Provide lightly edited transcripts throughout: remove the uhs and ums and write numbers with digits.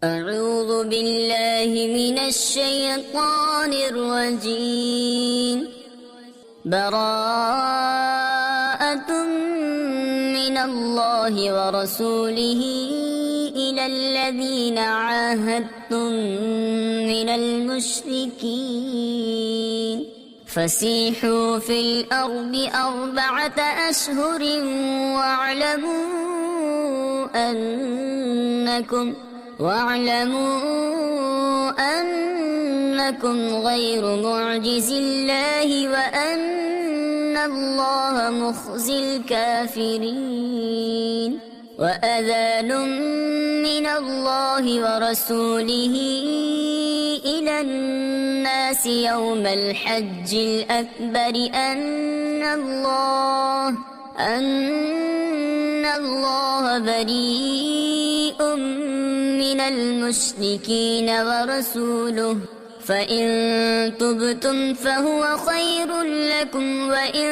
أعوذ بالله من الشيطان الرجيم. براءة من الله ورسوله إلى الذين عاهدتم من المشركين فسيحوا في الأرض 4 أشهر واعلموا أنكم غير معجز الله وأن الله مخزي الكافرين. وأذان من الله ورسوله إلى الناس يوم الحج الأكبر أن الله بريء من المشركين ورسوله فإن تبتم فهو خير لكم وإن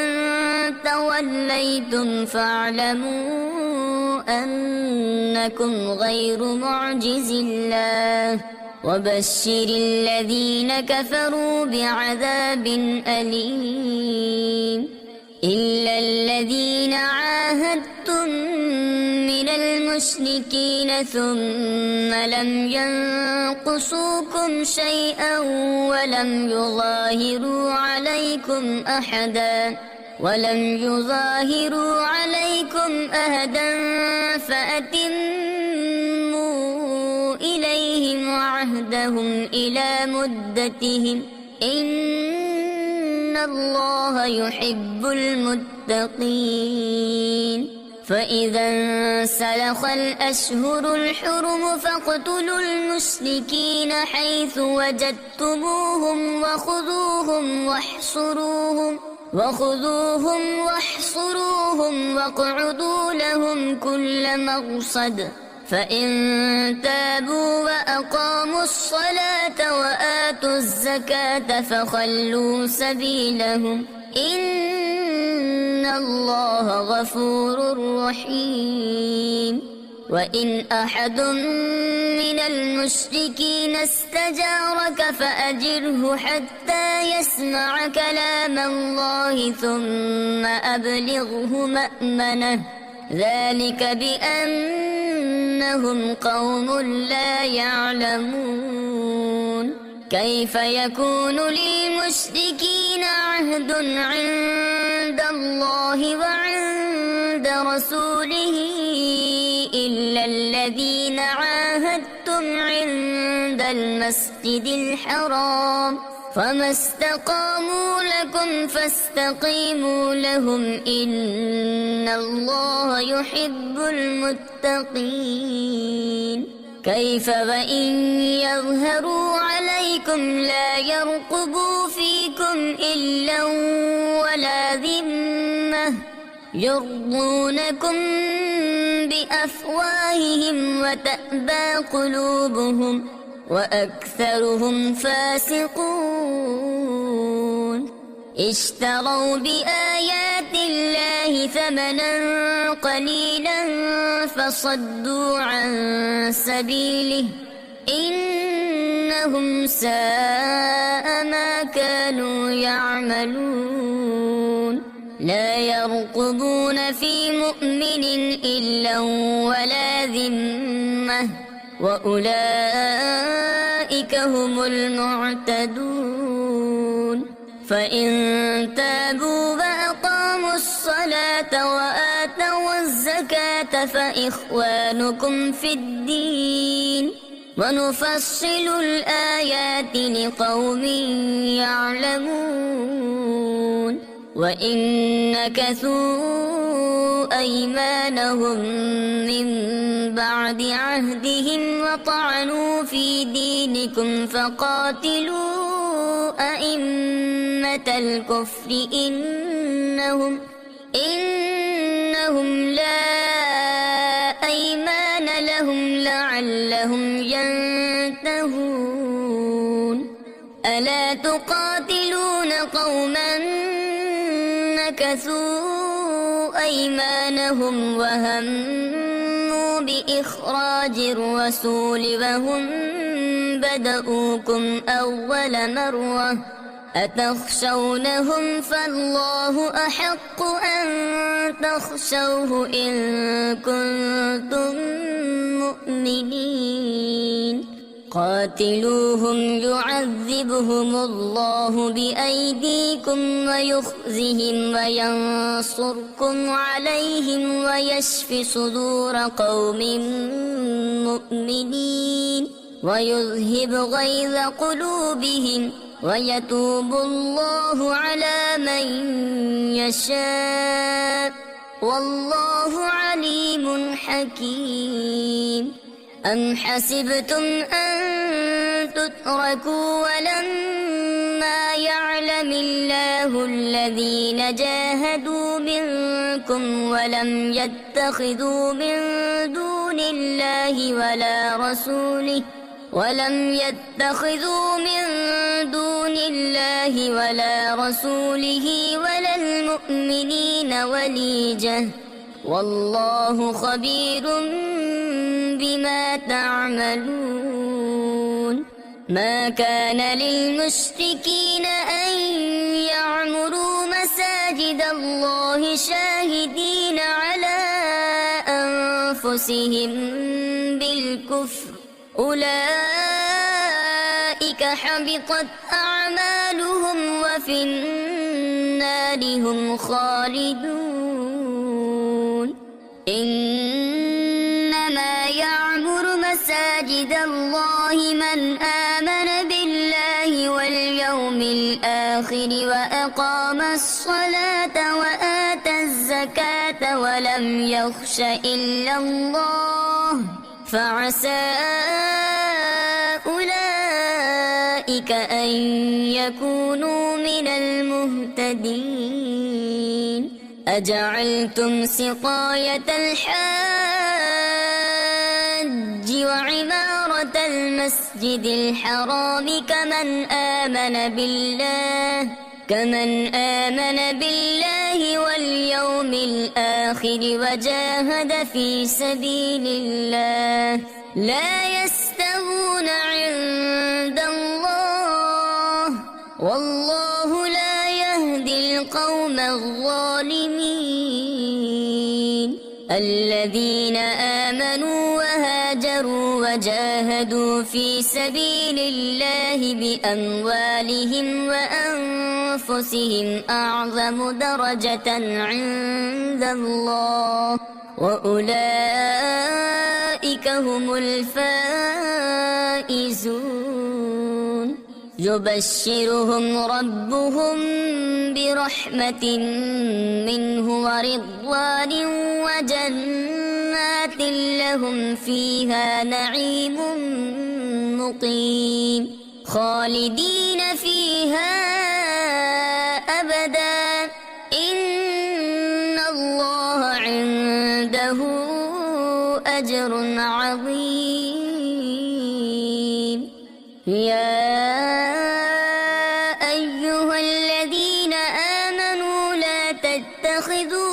توليتم فاعلموا أنكم غير معجز الله وبشر الذين كفروا بعذاب أليم. إلا الذين عاهدتم من المشركين ثم لم ينقصوكم شيئا ولم يظاهروا عليكم أحدا فأتموا إليهم عهدهم إلى مدتهم إن الله يحب المتقين. فإذا انسلخ الأشهر الحرم فاقتلوا المشركين حيث وجدتموهم واحصروهم واقعدوا لهم كل مرصد. فإن تابوا وأقاموا الصلاة وآتوا الزكاة فخلوا سبيلهم إن الله غفور رحيم. وإن أحد من المشركين استجارك فأجره حتى يسمع كلام الله ثم أبلغه مأمنه ذلك بأنهم قوم لا يعلمون. كيف يكون للمشركين عهد عند الله وعند رسوله إلا الذين عاهدتم عند المسجد الحرام فما استقاموا لكم فاستقيموا لهم إن الله يحب المتقين. كيف وإن يظهروا عليكم لا يرقبوا فيكم إلا ولا ذمة يرضونكم بأفواههم وتأبى قلوبهم وأكثرهم فاسقون. اشتروا بآيات الله ثمنا قليلا فصدوا عن سبيله إنهم ساء ما كانوا يعملون. لا يرقبون في مؤمن إلا ولا ذمة وأولئك هم المعتدون. فإن تابوا وأقاموا الصلاة وآتوا الزكاة فإخوانكم في الدين ونفصل الآيات لقوم يعلمون. وإن نكثوا أيمانهم من بعد عهدهم وطعنوا في دينكم فقاتلوا أئمة الكفر إنهم لا أيمان لهم لعلهم ينتهون. ألا تقاتلون قوما نكثوا أيمانهم وهموا بإخراج الرسول وهم بدؤوكم أول مرة أتخشونهم فالله أحق أن تخشوه إن كنتم مؤمنين قاتلوهم يعذبهم الله بأيديكم ويخزهم وينصركم عليهم ويشف صدور قوم مؤمنين ويذهب غيظ قلوبهم ويتوب الله على من يشاء والله عليم حكيم أم حسبتم أن تتركوا ولما يعلم الله الذين جاهدوا منكم ولم يتخذوا من دون الله ولا رسوله ولا المؤمنين وليجة والله خبير بما تعملون ما كان للمشركين أن يعمروا مساجد الله شاهدين على أنفسهم بالكفر أولئك حبطت أعمالهم وفي النار هم خالدون إنما يعمر مساجد الله من آمن بالله واليوم الآخر وأقام الصلاة وآتى الزكاة ولم يخش إلا الله فعسى أولئك أن يكونوا من المهتدين أجعلتم سقاية الحاج وعمارة المسجد الحرام كمن آمن بالله واليوم الآخر وجاهد في سبيل الله لا يستوون عند الله والله لا يهدي القوم الظالمين الذين آمنوا وهاجروا وجاهدوا في سبيل الله بأموالهم وأنفسهم أعظم درجة عند الله وأولئك هم الفائزون يبشرهم ربهم برحمة منه ورضوان وجنات لهم فيها نعيم مقيم خالدين فيها أبدا إن الله عنده أجر عظيم يا أيها الذين آمنوا لا تتخذوا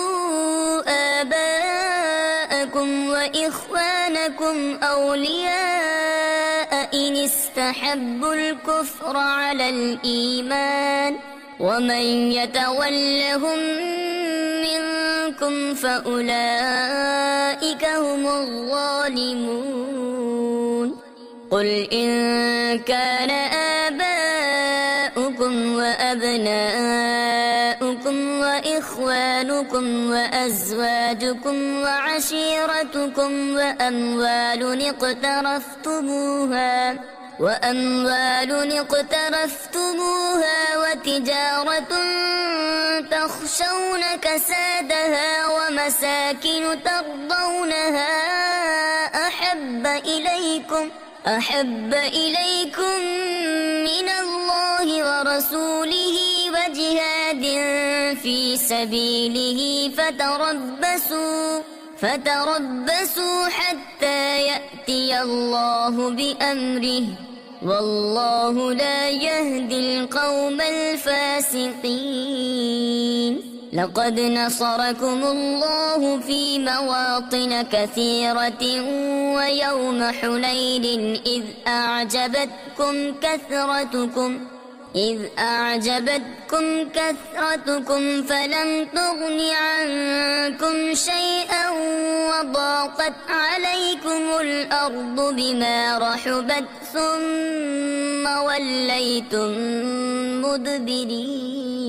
آباءكم وإخوانكم أولياء إن استحبوا الكفر على الإيمان ومن يتولهم منكم فأولئك هم الظالمون قل إن كان آباؤكم وأبناؤكم وإخوانكم وأزواجكم وعشيرتكم وأموال اقترفتموها وتجارة تخشون كسادها ومساكن ترضونها أحب إليكم من الله ورسوله وجهاد في سبيله فتربصوا حتى يأتي الله بأمره والله لا يهدي القوم الفاسقين لقد نصركم الله في مواطن كثيرة ويوم حنين إذ أعجبتكم كثرتكم فلم تغن عنكم شيئا وضاقت عليكم الأرض بما رحبت ثم وليتم مدبرين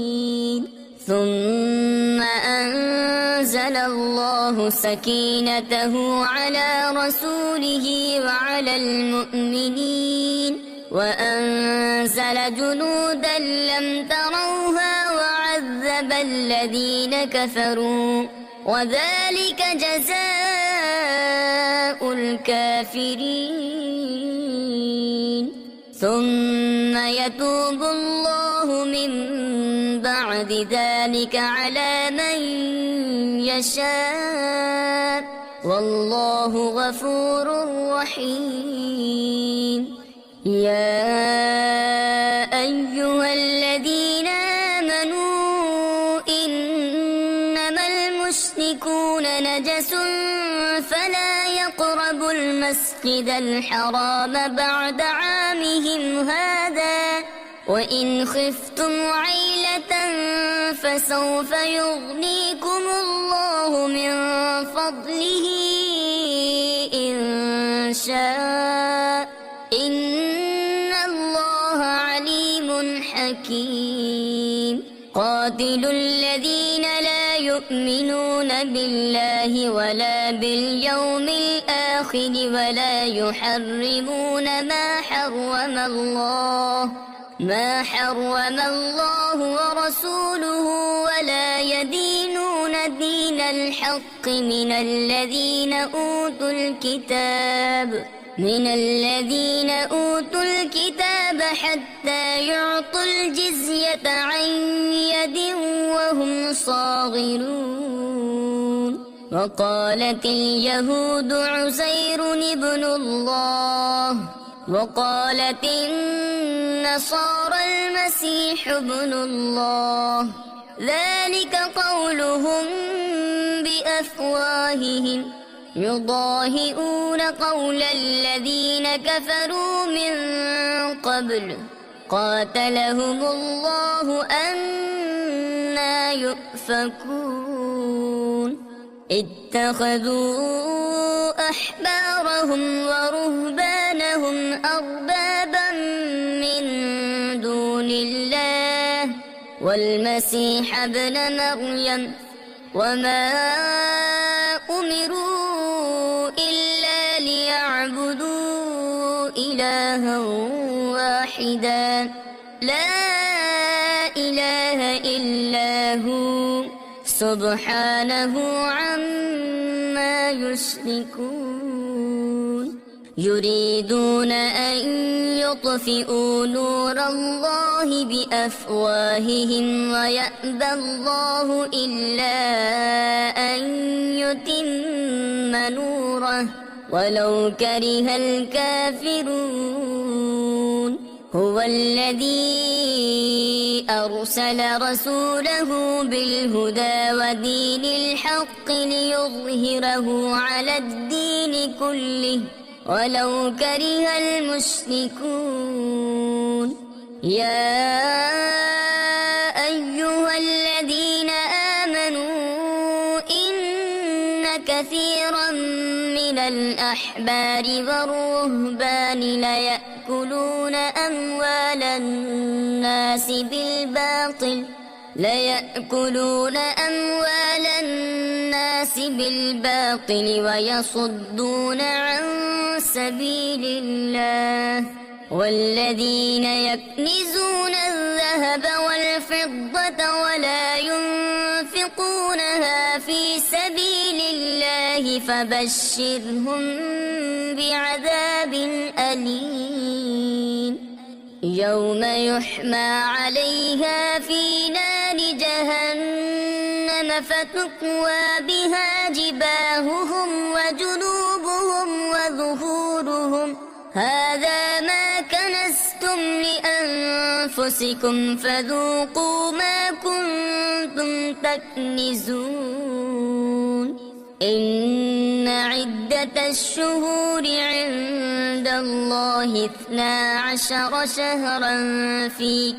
ثم أنزل الله سكينته على رسوله وعلى المؤمنين وأنزل جنودا لم تروها وعذب الذين كفروا وذلك جزاء الكافرين ثم يتوب الله من بعد ذلك على من يشاء والله غفور رحيم يا أيها الذين آمنوا إنما المشركون نجس فلا يقربوا المسجد الحرام بعد عامهم هذا وإن خفتم عيلة فسوف يغنيكم الله من فضله إن شاء إن الله عليم حكيم قاتلوا الذين لا يؤمنون بالله ولا باليوم الآخر ولا يحرمون ما حرم الله ورسوله ولا يدينون دين الحق من الذين أوتوا الكتاب حتى يعطوا الجزية عن يد وهم صاغرون وقالت اليهود عزير ابن الله وقالت النصارى المسيح ابن الله ذلك قولهم بأفواههم يضاهئون قول الذين كفروا من قبل قاتلهم الله أنى يؤفكون اتخذوا أحبارهم ورهبانهم أربابا من دون الله والمسيح ابن مريم وما أمروا إلا ليعبدوا إلها واحدا لا إله إلا هو سبحانه عما يشركون يريدون أن يطفئوا نور الله بأفواههم ويأبى الله إلا أن يتم نوره ولو كره الكافرون هو الذي أرسل رسوله بالهدى ودين الحق ليظهره على الدين كله ولو كره المشركون يا أيها الذين آمنوا إن كثيرا من الأحبار والرهبان ليأكلون أموال الناس بالباطل ويصدون عن سبيل الله والذين يكنزون الذهب والفضة ولا ينفقونها في سبيل الله فبشرهم بعذاب أليم يوم يحمى عليها في نار جهنم فتكوى بها جباههم وجنوبهم وظهورهم هذا ما كنزتم أنفسكم فذوقوا ما كنتم تكنزون إن عدة الشهور عند الله 12 شهرا في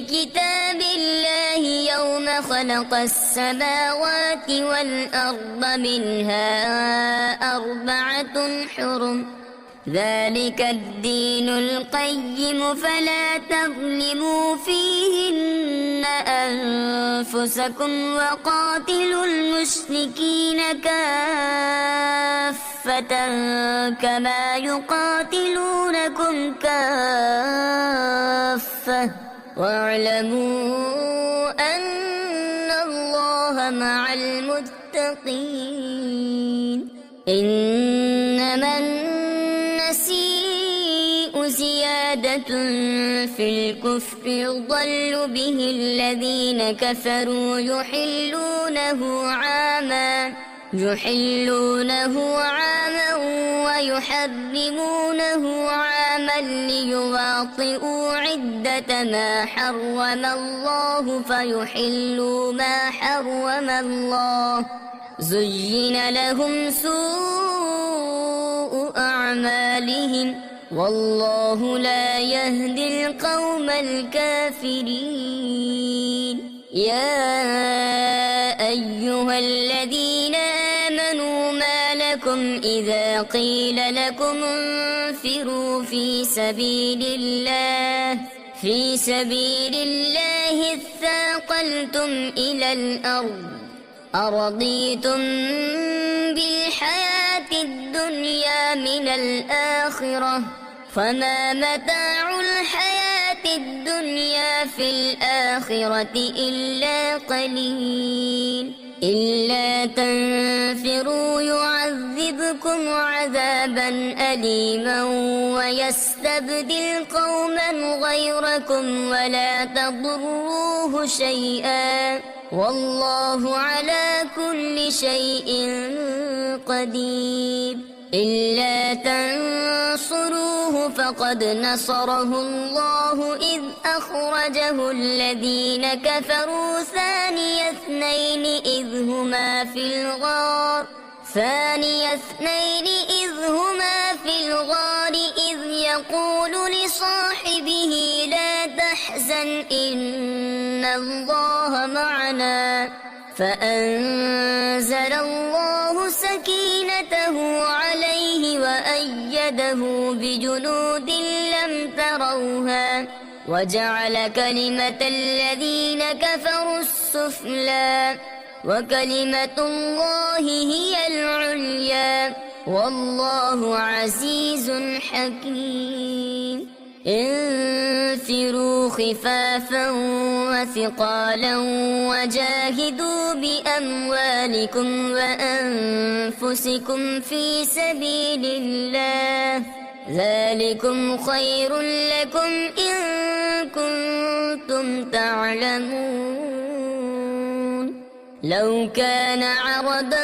كتاب الله يوم خلق السماوات والأرض منها 4 حرم ذلك الدين القيم فلا تظلموا فيهن أنفسكم وقاتلوا المشركين كافة كما يقاتلونكم كافة واعلموا أن الله مع المتقين إنما النسيء زيادة في الكفر يضل به الذين كفروا يحلونه عاما ويحرمونه عاما ليواطئوا عدة ما حرم الله فيحلوا ما حرم الله زين لهم سوء أعمالهم والله لا يهدي القوم الكافرين يا أيها الذين آمنوا ما لكم إذا قيل لكم انفروا في سبيل الله اثاقلتم إلى الأرض أرضيتم بالحياة الدنيا من الآخرة فما متاع الحياة الدنيا في الآخرة إلا قليل إلا تنفروا يعذبكم عذابا أليما ويستبدل قوما غيركم ولا تضروه شيئا والله على كل شيء قدير إلا تنصروه فقد نصره الله إذ أخرجه الذين كفروا ثاني اثنين إذ هما في الغار إذ يقول لصاحبه لا تحزن إن الله معنا فأنزل الله سكينته عليه وأيده بجنود لم تروها وجعل كلمة الذين كفروا السفلى وكلمة الله هي العليا والله عزيز حكيم انفروا خفافا وثقالا وجاهدوا بأموالكم وأنفسكم في سبيل الله ذلكم خير لكم إن كنتم تعلمون لو كان عرضا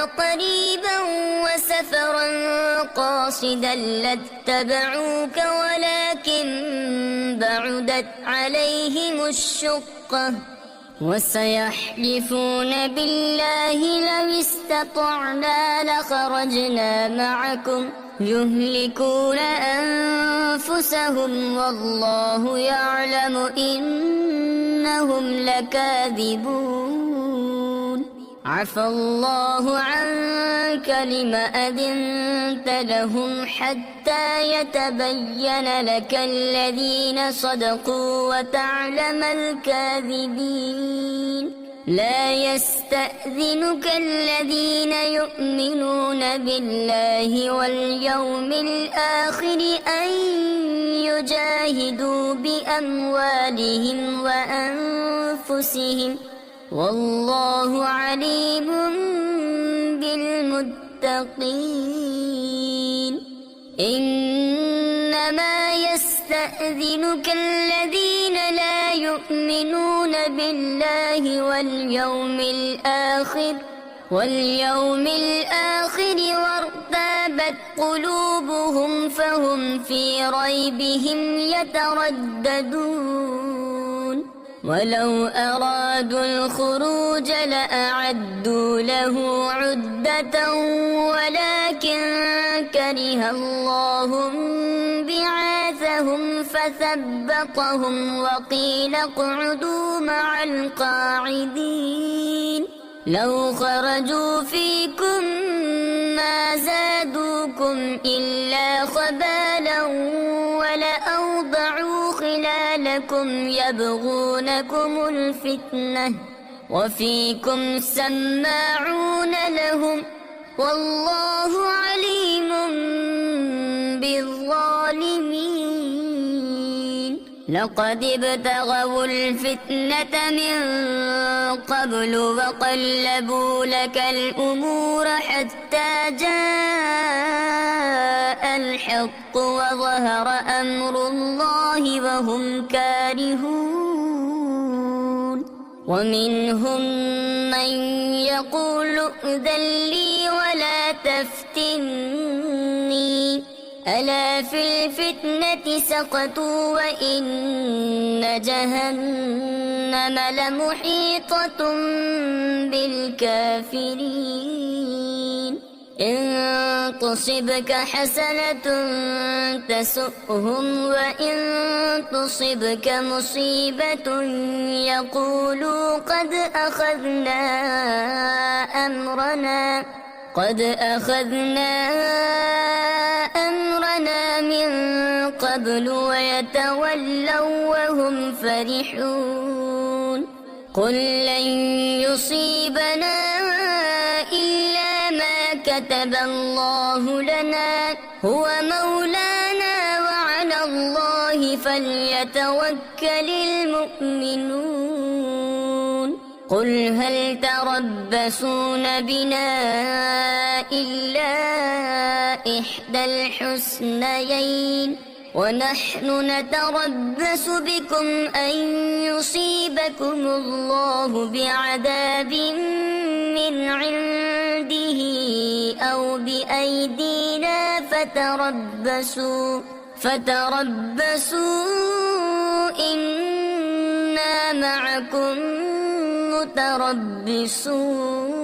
قريبا وسفرا قاصدا لاتبعوك ولكن بعدت عليهم الشقة وسيحلفون بالله لو استطعنا لخرجنا معكم يهلكون أنفسهم والله يعلم إنهم لكاذبون عفى الله عنك لم أذنت لهم حتى يتبين لك الذين صدقوا وتعلم الكاذبين لا يستأذنك الذين يؤمنون بالله واليوم الآخر أن يجاهدوا بأموالهم وأنفسهم والله عليم بالمتقين إنما يستأذنك الذين لا يؤمنون بالله واليوم الآخر وارتابت ارتابت قلوبهم فهم في ريبهم يترددون ولو أرادوا الخروج لأعدوا له عدة ولكن كره الله بعاثهم فثبطهم وقيل اقعدوا مع القاعدين لو خرجوا فيكم ما زادوكم إلا خبالا ولأوضعوا خلالكم يبغونكم الفتنة وفيكم سماعون لهم والله عليم بالظالمين لقد ابتغوا الفتنة من قبل وقلبوا لك الأمور حتى جاء الحق وظهر أمر الله وهم كارهون ومنهم من يقول ائذن لي ولا تفتني ألا في الفتنة سقطوا وإن جهنم لمحيطة بالكافرين إن تصبك حسنة تسؤهم وإن تصبك مصيبة يقولوا قد أخذنا أمرنا من قبل ويتولوا وهم فرحون قل لن يصيبنا إلا ما كتب الله لنا هو مولانا وعلى الله فليتوكل المؤمنون قل هل تربصون بنا إلا إحدى الحسنيين ونحن نتربص بكم أن يصيبكم الله بعذاب من عنده أو بأيدينا فتربصوا إنا معكم متربصون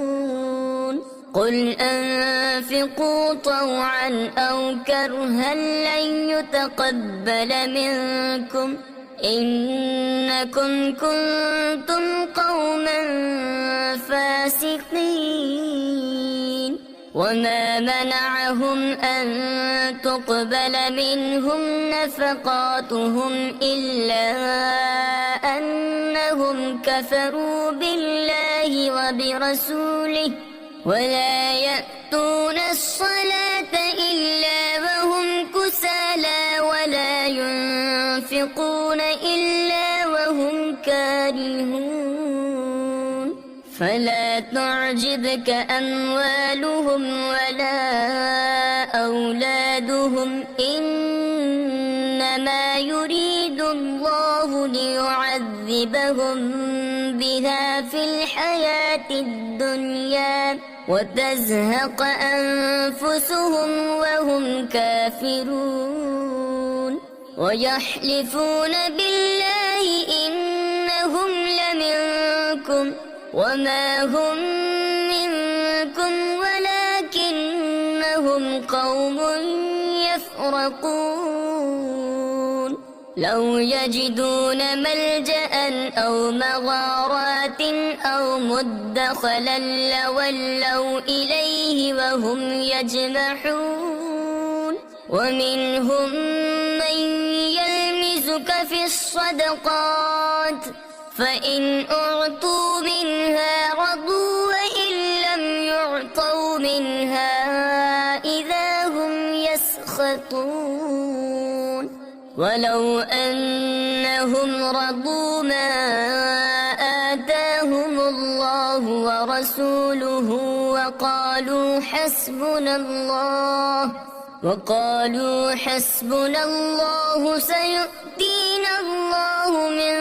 قل أنفقوا طوعا أو كرها لن يتقبل منكم إنكم كنتم قوما فاسقين وما منعهم أن تقبل منهم نفقاتهم إلا أنهم كفروا بالله وبرسوله ولا يأتون الصلاة إلا وهم كسالى ولا ينفقون إلا وهم كارهون فلا تعجبك أموالهم ولا أولادهم إنما يريد الله ليعذبهم بها في الحياة الدنيا وتزهق أنفسهم وهم كافرون ويحلفون بالله إنهم لمنكم وما هم منكم ولكنهم قوم يفرقون لو يجدون ملجأ أو مغارات أو مدخلا لولوا إليه وهم يجمحون ومنهم من يلمزك في الصدقات فإن أعطوا منها رضوا وإن لم يعطوا منها إذا هم يسخطون ولو أنهم رضوا ما آتاهم الله ورسوله وقالوا حسبنا الله سيؤتينا الله من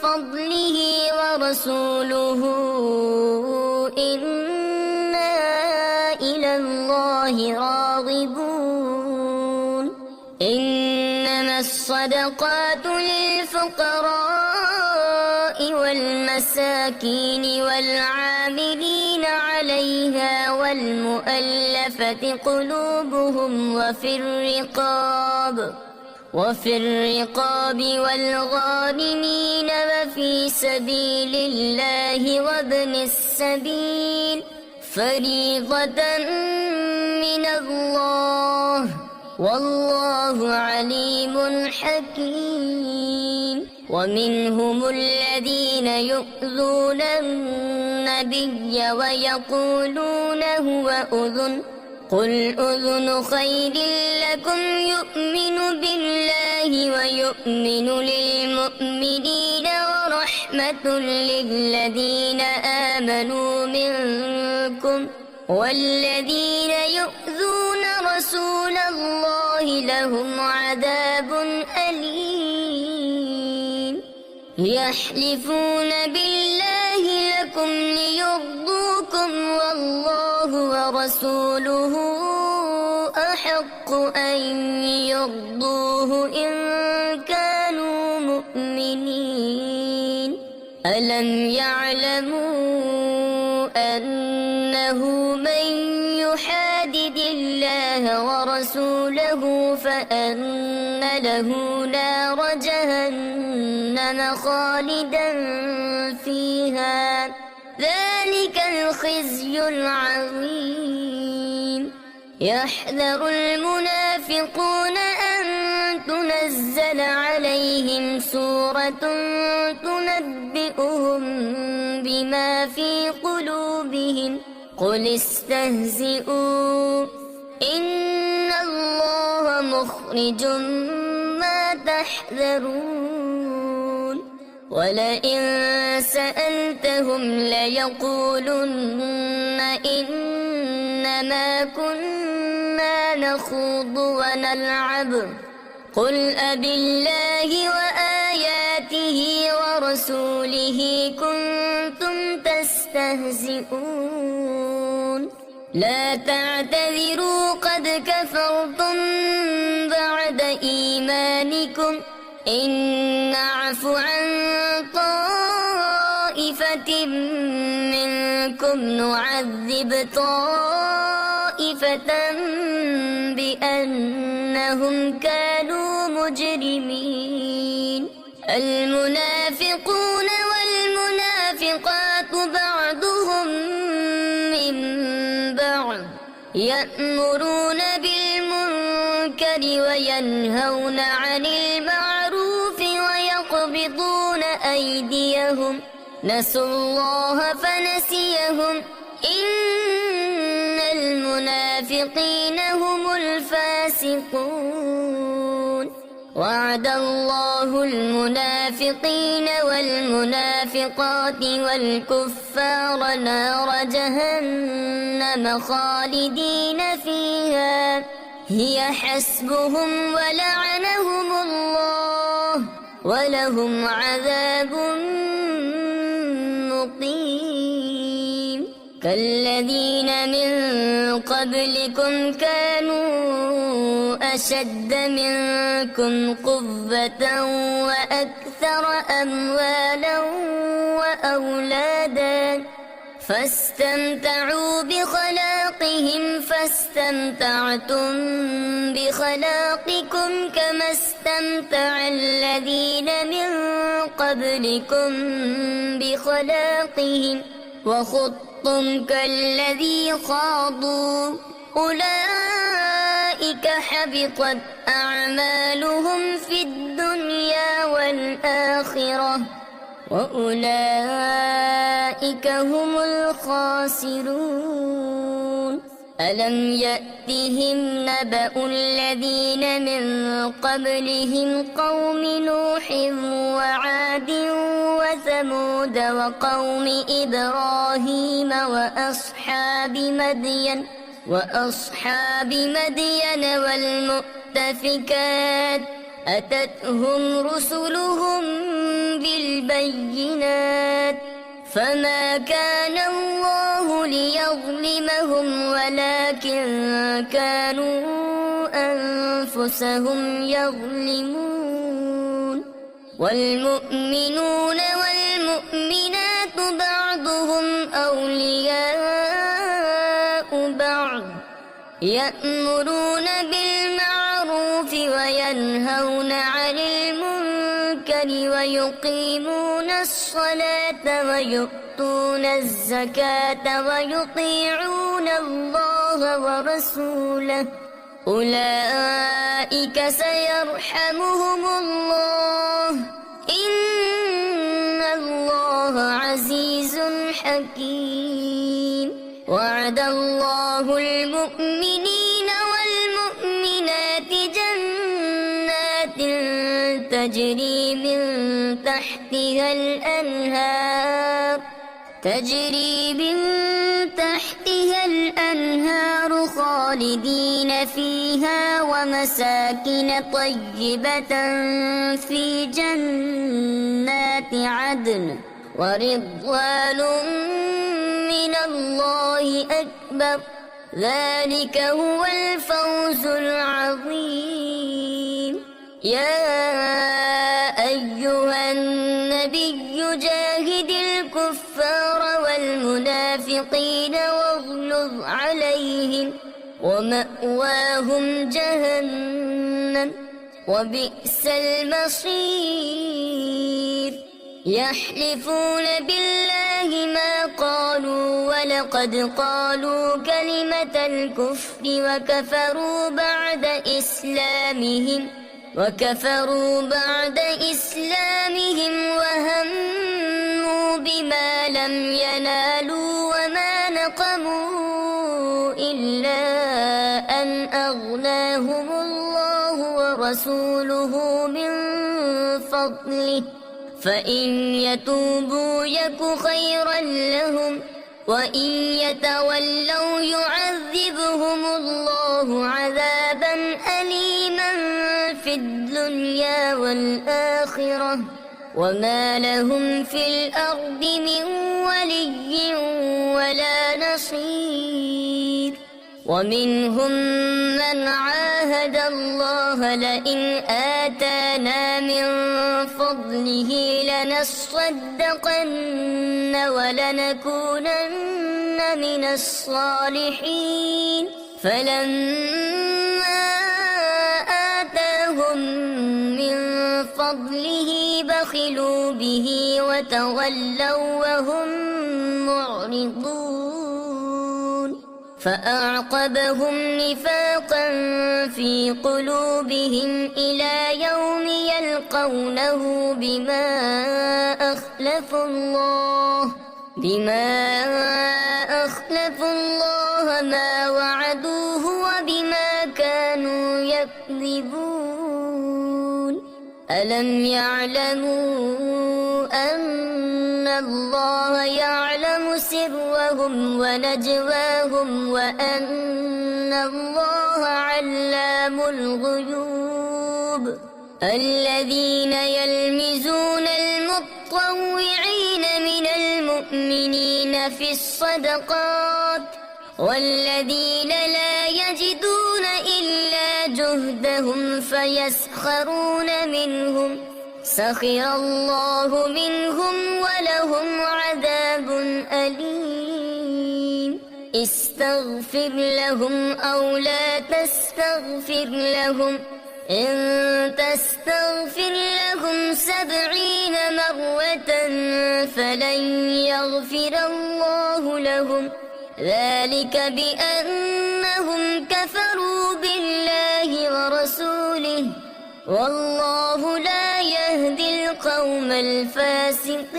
فضله ورسوله إنا إلى الله راغبون الفقراء والمساكين والعاملين عليها والمؤلفة قلوبهم وفي الرقاب والغارمين وفي سبيل الله وابن السبيل فريضة من الله والله عليم حكيم. ومنهم الذين يؤذون النبي ويقولون هو أذن قل أذن خير لكم يؤمن بالله ويؤمن للمؤمنين ورحمة للذين آمنوا منكم والذين يؤذون رسول الله لهم عذاب أليم. يحلفون بالله لكم ليرضوكم والله ورسوله أحق أن يرضوه إن كانوا مؤمنين. ألم يعلموا أنه من يحادد الله ورسوله فأن له نار جهنم خالدا فيها ذلك الخزي العظيم. يحذر المنافقون أن تنزل عليهم سورة تنبئهم بما في قلوبهم قل استهزئوا إن الله مخرج ما تحذرون. ولئن سألتهم ليقولن إنما كنا نخوض ونلعب قل أبالله وآياته ورسوله كنتم تستهزئون. لا تعتذروا قد كفرتم بعد إيمانكم إن نعف عن طائفة منكم نعذب طائفة بأنهم كانوا مجرمين. المنافقون والمنافقات بعضهم من بعض يأمرون بالمنكر وينهون عن المعروف ويقبضون أيديهم نسوا الله فنسيهم إن المنافقين هم الفاسقون. وعد الله المنافقين والمنافقات والكفار نار جهنم خالدين فيها هي حسبهم ولعنهم الله ولهم عذاب مقيم. كالذين من قبلكم كانوا أشد منكم قوة وأكثر أموالا وأولادا فاستمتعوا بخلاقهم فاستمتعتم بخلاقكم كما استمتع الذين من قبلكم بخلاقهم وخضتم كالذي خاضوا أولئك حبطت أعمالهم في الدنيا والآخرة وأولئك هم الخاسرون. ألم يأتهم نبأ الذين من قبلهم قوم نوح وعاد وثمود وقوم إبراهيم وأصحاب مدين والمؤتفكات أتتهم رسلهم بالبينات فما كان الله ليظلمهم ولكن كانوا أنفسهم يظلمون. والمؤمنون والمؤمنات بعضهم أولياء بعض يأمرون بالمعروف وينهون عن المنكر ويقيمون الصلاة ويؤتون الزكاة ويطيعون الله ورسوله أولئك سيرحمهم الله إن الله عزيز حكيم وعد الله المؤمنين والمؤمنات جنات تجري من تحتها الأنهار خالدين فيها ومساكن طيبة في جنات عدن ورضوان من الله أكبر ذلك هو الفوز العظيم يا أيها النبي جاهد الكفار والمنافقين واغلظ عليهم ومأواهم جهنم وبئس المصير يحلفون بالله ما قالوا ولقد قالوا كلمة الكفر وكفروا بعد إسلامهم وهموا بما لم ينالوا وما نقموا إلا أن أغناهم الله ورسوله من فضله فإن يتوبوا يك خيرا لهم وإن يتولوا يعذبهم الله عذابا أليما في الدنيا والآخرة وما لهم في الأرض من ولي ولا نصير ومنهم من عاهد الله لئن آتانا من فضله لنصدقن ولنكونن من الصالحين فلما آتاهم من فضله بخلوا به وتولوا وهم معرضون فأعقبهم نفاقا في قلوبهم إلى يوم يلقونه بما أخلفوا الله ما وعدوه وبما كانوا يكذبون ألم يعلموا أن الله يعلم سرهم ونجواهم وأن الله علام الغيوب الذين يلمزون المطوعين من المؤمنين في الصدقات والذين لا يجدون إلا جهدهم فيسخرون منهم سخر الله منهم ولهم عذاب أليم استغفر لهم أو لا تستغفر لهم إن تستغفر لهم 70 مرة فلن يغفر الله لهم ذلك بأنهم كفروا بالله ورسوله والله لا يهدي القوم الفاسقين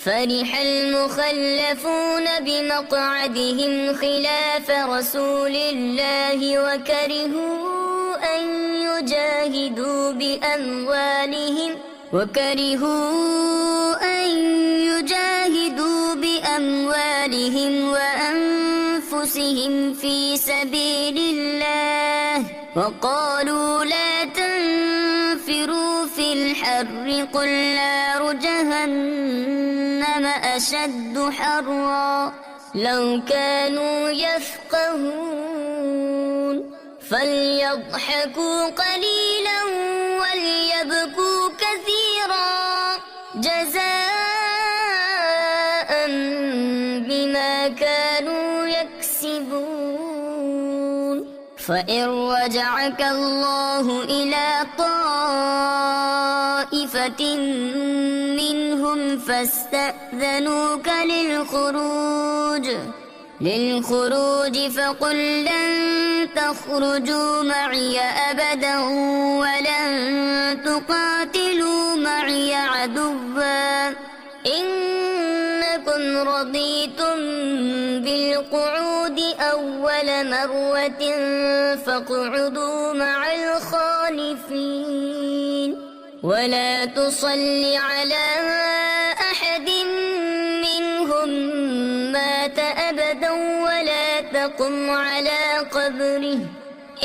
فرح المخلفون بمقعدهم خلاف رسول الله وكرهوا أن يجاهدوا بأموالهم وأنفسهم في سبيل الله وقالوا لا تنفروا في الحر قل نار جهنم أشد حرا لو كانوا يفقهون فليضحكوا قليلا وليبكوا جزاء بما كانوا يكسبون فإن رجعك الله إلى طائفة منهم فاستأذنوك للخروج فقل لن تخرجوا معي أبدا ولن تقاتلوا معي عدوا إنكم رضيتم بالقعود أول مرة فاقعدوا مع الخالفين ولا تصل على أحد منهم مات أبدا ولا تقم على قبره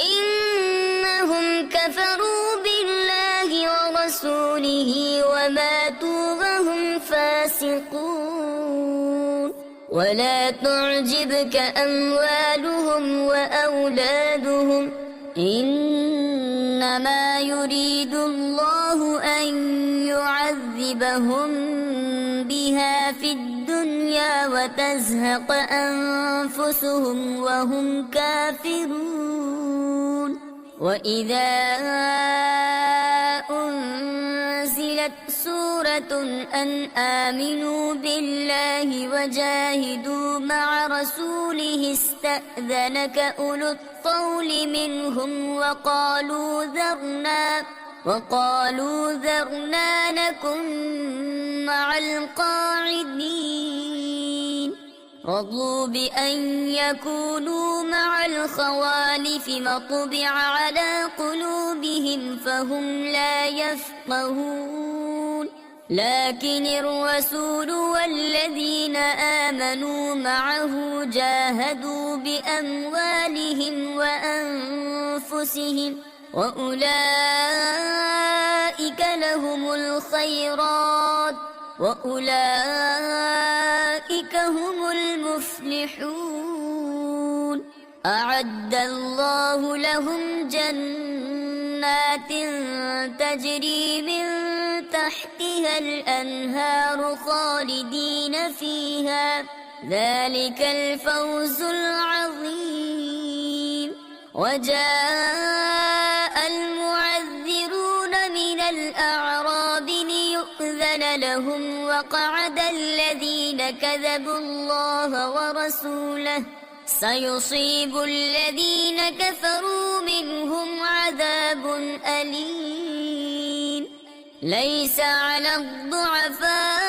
إنهم كفروا بالله ورسوله وماتوا وهم فاسقون ولا تعجبك أموالهم وأولادهم إنما يريد الله أن يعذبهم بها في الدنيا وتزهق أنفسهم وهم كافرون وإذا أنزلت سورة أن آمنوا بالله وجاهدوا مع رسوله استأذنك أولو الطول منهم وقالوا ذرنا نكن مع القاعدين رضوا بأن يكونوا مع الخوالف وطبع على قلوبهم فهم لا يفقهون لكن الرسول والذين آمنوا معه جاهدوا بأموالهم وأنفسهم وأولئك لهم الخيرات وأولئك هم المفلحون أعد الله لهم جنات تجري من تحتها الأنهار خالدين فيها ذلك الفوز العظيم وجاء المعذرون من الأعراب ليؤذن لهم وقعد الذين كذبوا الله ورسوله سيصيب الذين كفروا منهم عذاب أليم ليس على الضعفاء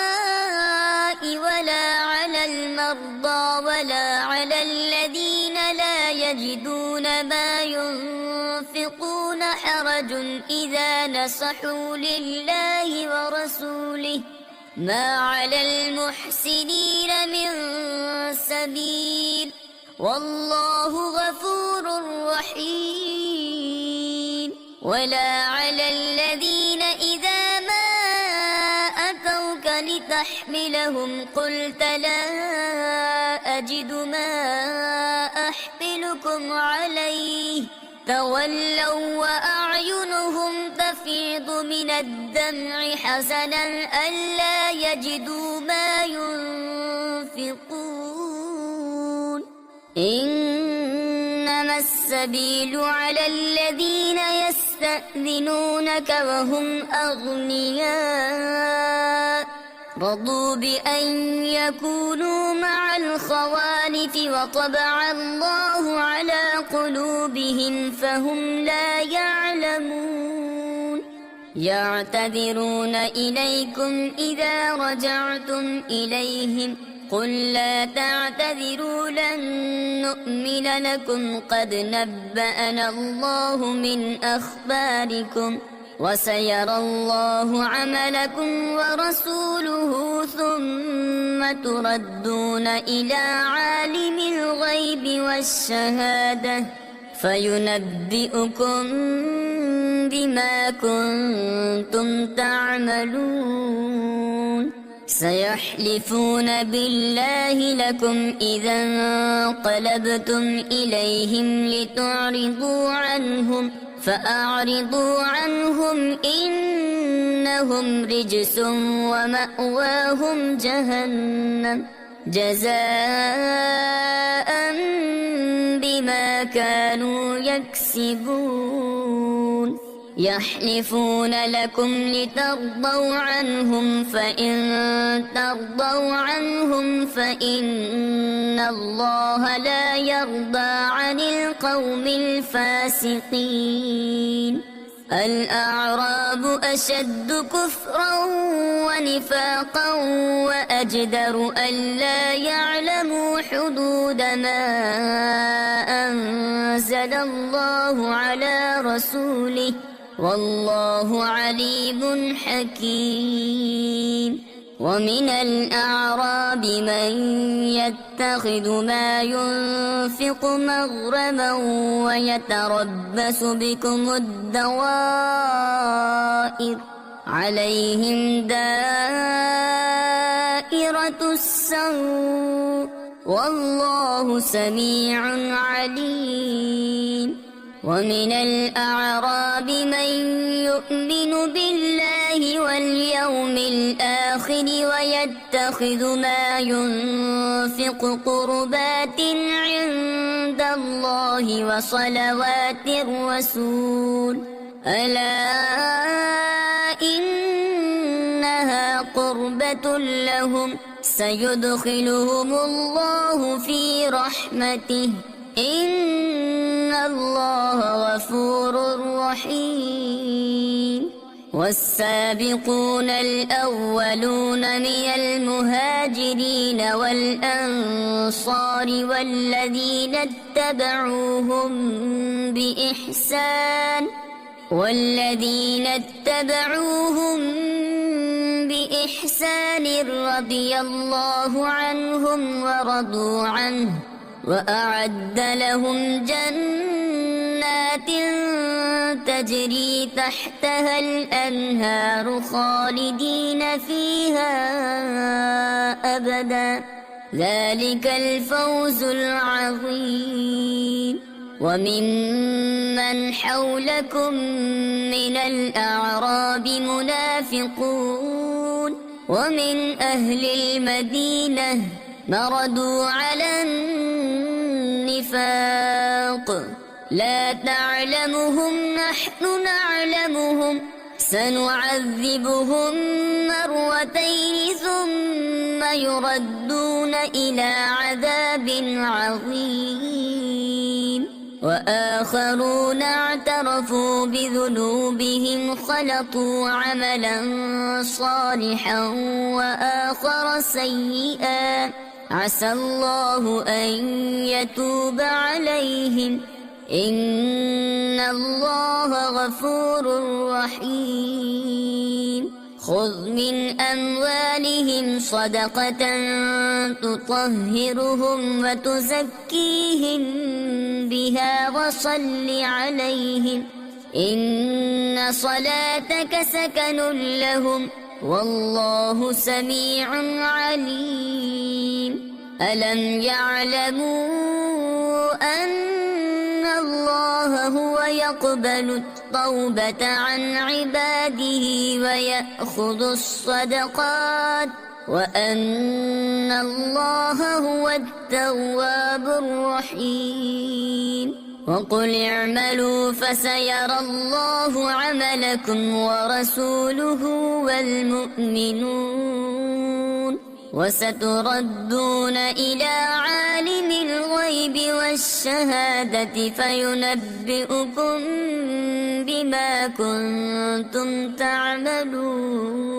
ولا على المرضى ولا على الذين لا يجدون ما ينفقون حرج إذا نصحوا لله ورسوله ما على المحسنين من سبيل والله غفور رحيم ولا على الذين إذا ما أتوك لتحملهم قلت لا أجد ما أحملكم عليه تولوا وأعينهم تفيض من الدمع حزنا ألا يجدوا ما ينفقون إنما السبيل على الذين يستأذنونك وهم أغنياء رضوا بأن يكونوا مع الخوالف وطبع الله على قلوبهم فهم لا يعلمون يعتذرون إليكم إذا رجعتم إليهم قل لا تعتذروا لن نؤمن لكم قد نبأنا الله من أخباركم وسيرى الله عملكم ورسوله ثم تردون إلى عالم الغيب والشهادة فينبئكم بما كنتم تعملون سيحلفون بالله لكم إذا انقلبتم إليهم لتعرضوا عنهم فأعرضوا عنهم إنهم إنهم رجس ومأواهم جهنم جزاء بما كانوا يكسبون يحلفون لكم لترضوا عنهم فإن ترضوا عنهم فإن الله لا يرضى عن القوم الفاسقين الأعراب أشد كفرا ونفاقا وأجدر ألا يعلموا حدود ما أنزل الله على رسوله والله عليم حكيم ومن الأعراب من يتخذ ما ينفق مغرما ويتربص بكم الدوائر عليهم دائرة السوء والله سميع عليم ومن الأعراب من يؤمن بالله واليوم الآخر ويتخذ ما ينفق قربات عند الله وصلوات الرسول ألا إنها قربة لهم سيدخلهم الله في رحمته إن الله غفور رحيم والسابقون الأولون من المهاجرين والأنصار والذين اتبعوهم بإحسان رضي الله عنهم ورضوا عنه وأعد لهم جنات تجري تحتها الأنهار خالدين فيها أبدا ذلك الفوز العظيم وممن حولكم من الأعراب منافقون ومن أهل المدينة مردوا على النفاق لا تعلمهم نحن نعلمهم سنعذبهم مرتين ثم يردون إلى عذاب عظيم وآخرون اعترفوا بذنوبهم خلطوا عملا صالحا وآخر سيئا عسى الله أن يتوب عليهم إن الله غفور رحيم خذ من أموالهم صدقة تطهرهم وتزكيهم بها وصل عليهم إن صلاتك سكن لهم والله سميع عليم ألم يعلموا أن الله هو يقبل التوبة عن عباده ويأخذ الصدقات وأن الله هو التواب الرحيم وقل اعملوا فسيرى الله عملكم ورسوله والمؤمنون وستردون إلى عالم الغيب والشهادة فينبئكم بما كنتم تعملون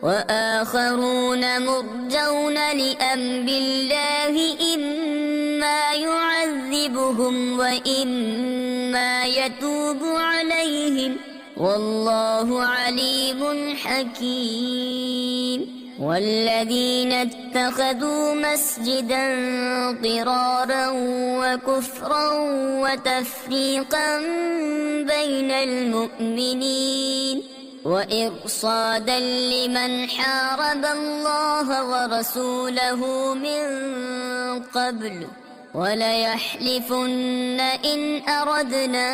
وآخرون مرجون لأمر الله إما يعذبهم وإما يتوب عليهم والله عليم حكيم والذين اتخذوا مسجدا ضرارا وكفرا وتفريقا بين المؤمنين وإرصادا لمن حارب الله ورسوله من قبل وليحلفن إن أردنا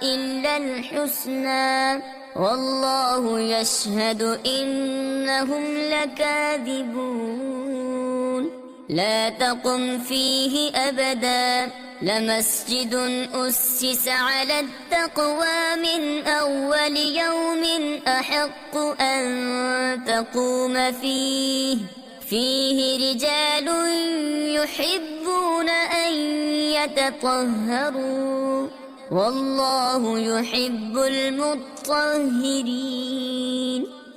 إلا الحسنى والله يشهد إنهم لكاذبون لا تقم فيه أبدا لمسجد أسس على التقوى من أول يوم أحق أن تقوم فيه رجال يحبون أن يتطهروا والله يحب المطهرين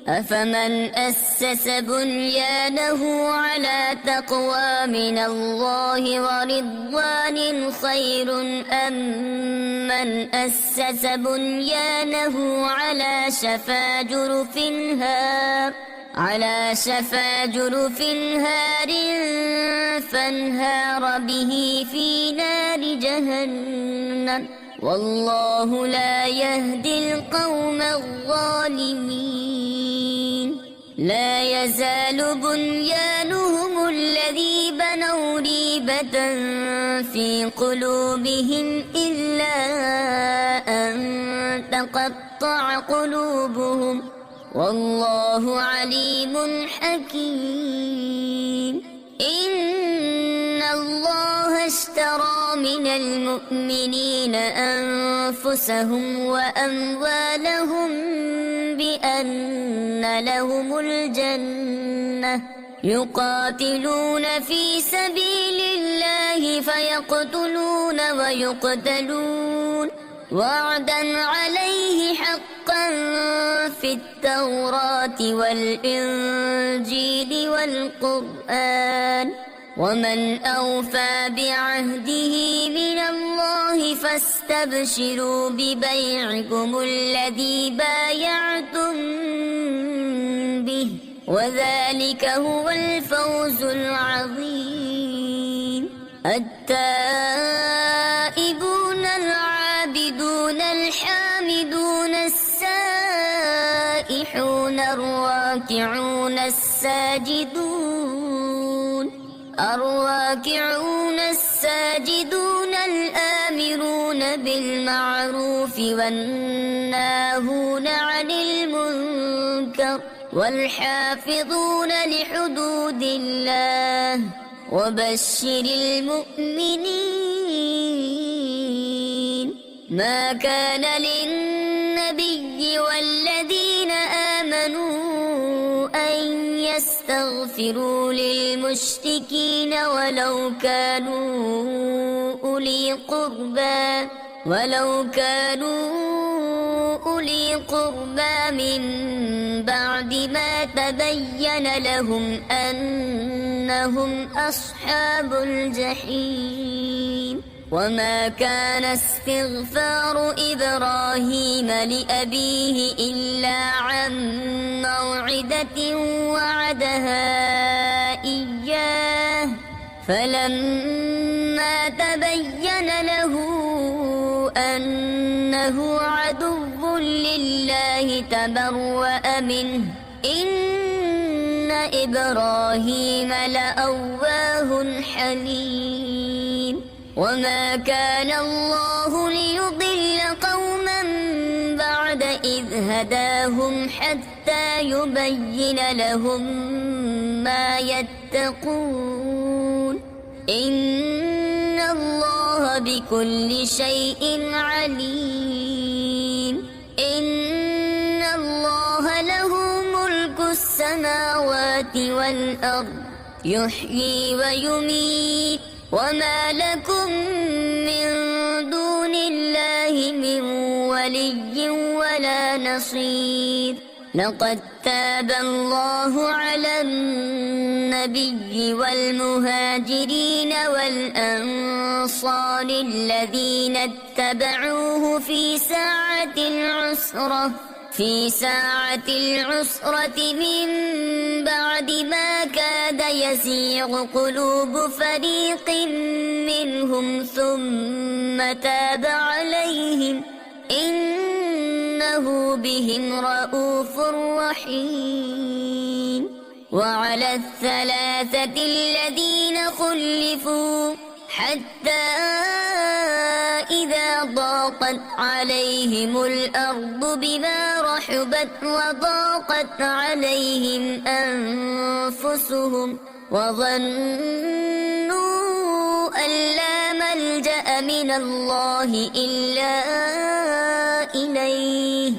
أفمن أسس بنيانه على تقوى من الله ورضوان خير أم من أسس بنيانه على شفا جرف هار فانهار به في نار جهنم والله لا يهدي القوم الظالمين لا يزال بنيانهم الذي بنوا ريبة في قلوبهم إلا أن تقطع قلوبهم والله عليم حكيم إن الله اشترى من المؤمنين أنفسهم وأموالهم بأن لهم الجنة يقاتلون في سبيل الله فيقتلون ويقتلون وعدا عليه حقا في التوراة والإنجيل والقرآن ومن أوفى بعهده من الله فاستبشروا ببيعكم الذي بايعتم به وذلك هو الفوز العظيم التائبون العابدون الحامدون السائحون الراكعون الساجدون الآمرون بالمعروف والناهون عن المنكر والحافظون لحدود الله وبشر المؤمنين ما كان للنبي والذين آمنوا أن يستغفروا للمشركين ولو كانوا أولي قربى من بعد ما تبين لهم أنهم أصحاب الجحيم وما كان استغفار إبراهيم لأبيه إلا عن موعدة وعدها إياه فلما تبين له أنه عدو لله تبرأ منه إن إبراهيم لأواه حليم وما كان الله ليضل قوما بعد إذ هداهم حتى يبين لهم ما يتقون إن الله بكل شيء عليم إن الله له ملك السماوات والأرض يحيي ويميت وما لكم من دون الله من ولي ولا نصير لقد تاب الله على النبي والمهاجرين والأنصار الذين اتبعوه في ساعة العسرة من بعد ما كاد يزيغ قلوب فريق منهم ثم تاب عليهم إنه بهم رءوف رحيم وعلى الثلاثة الذين خلفوا حتى إذا لضاقت عليهم الأرض بما رحبت وضاقت عليهم أنفسهم وظنوا أن لا ملجأ من الله إلا إليه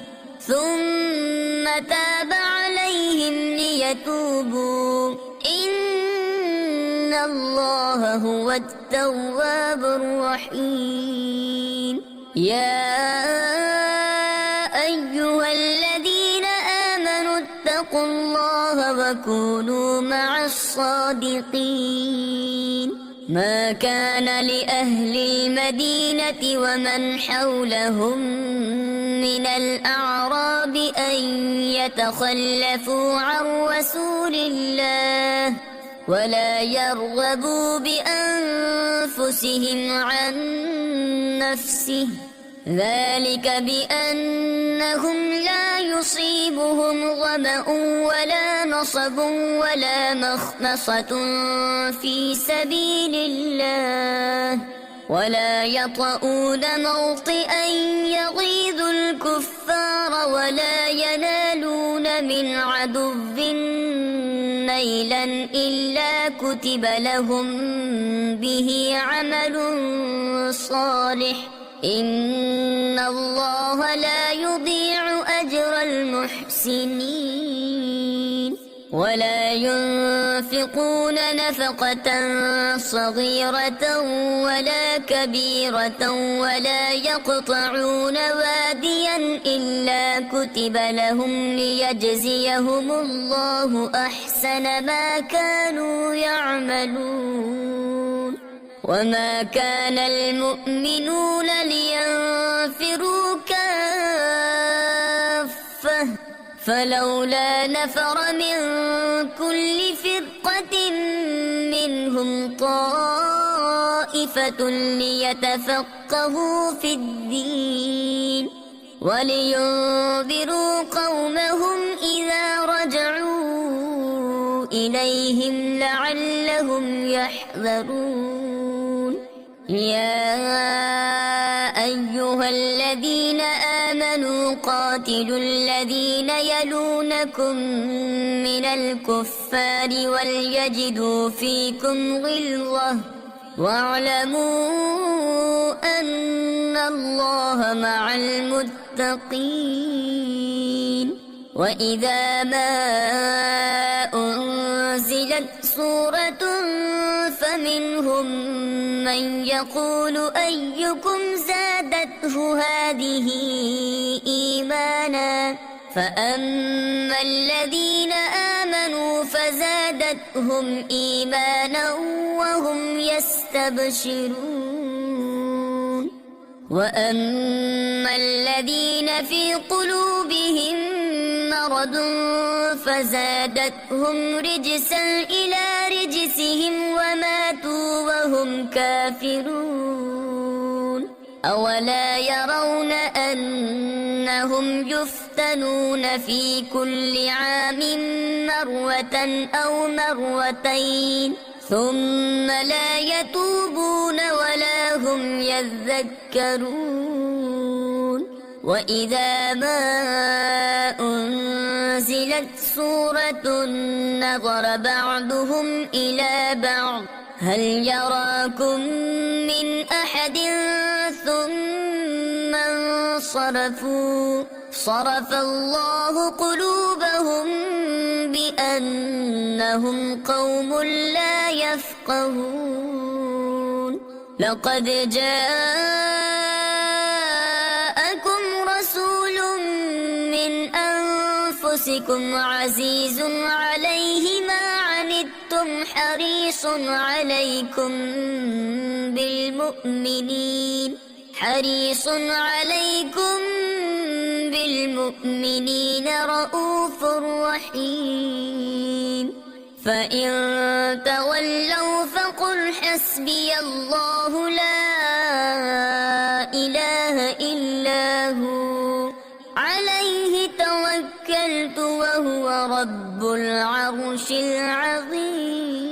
ثم تاب عليهم ليتوبوا إن الله هو التواب الرحيم. يا أيها الذين آمنوا اتقوا الله وكونوا مع الصادقين. ما كان لأهل المدينة ومن حولهم من الأعراب أن يتخلفوا عن رسول الله ولا يرغبوا بأنفسهم عن نفسه ذلك بأنهم لا يصيبهم ظمأ ولا نصب ولا مخمصة في سبيل الله ولا يطؤون موطئا يغيظ الكفار ولا ينالون من عدو نيلا إلا كتب لهم به عمل صالح إن الله لا يضيع أجر المحسنين. ولا ينفقون نفقة صغيرة ولا كبيرة ولا يقطعون واديا إلا كتب لهم ليجزيهم الله أحسن ما كانوا يعملون. وما كان المؤمنون لينفروا كافة فلولا نفر من كل فرقة منهم طائفة ليتفقهوا في الدين ولينذروا قومهم إذا رجعوا إليهم لعلهم يحذرون. يا أيها الذين آمنوا قاتلوا الذين يلونكم من الكفار وليجدوا فيكم غلظة واعلموا أن الله مع المتقين. وإذا ما أنزلت سورة فمنهم من يقول أيكم زادته هذه إيمانا فأما الذين آمنوا فزادتهم إيمانا وهم يستبشرون. وأما الذين في قلوبهم مرض فزادتهم رجسا إلى رجسهم وماتوا وهم كافرون. أولا يرون أنهم يفتنون في كل عام مرة أو مرتين ثم لا يتوبون ولا هم يذكرون. وإذا ما أنزلت سورة نظر بعضهم إلى بعض هل يراكم من أحد ثم انصرفوا صرف الله قلوبهم بأنهم قوم لا يفقهون. لقد جاءكم رسول من أنفسكم عزيز عليه ما عنتم حريص عليكم بالمؤمنين رؤوف رحيم. فإن تولوا فقل حسبي الله لا إله إلا هو عليه توكلت وهو رب العرش العظيم.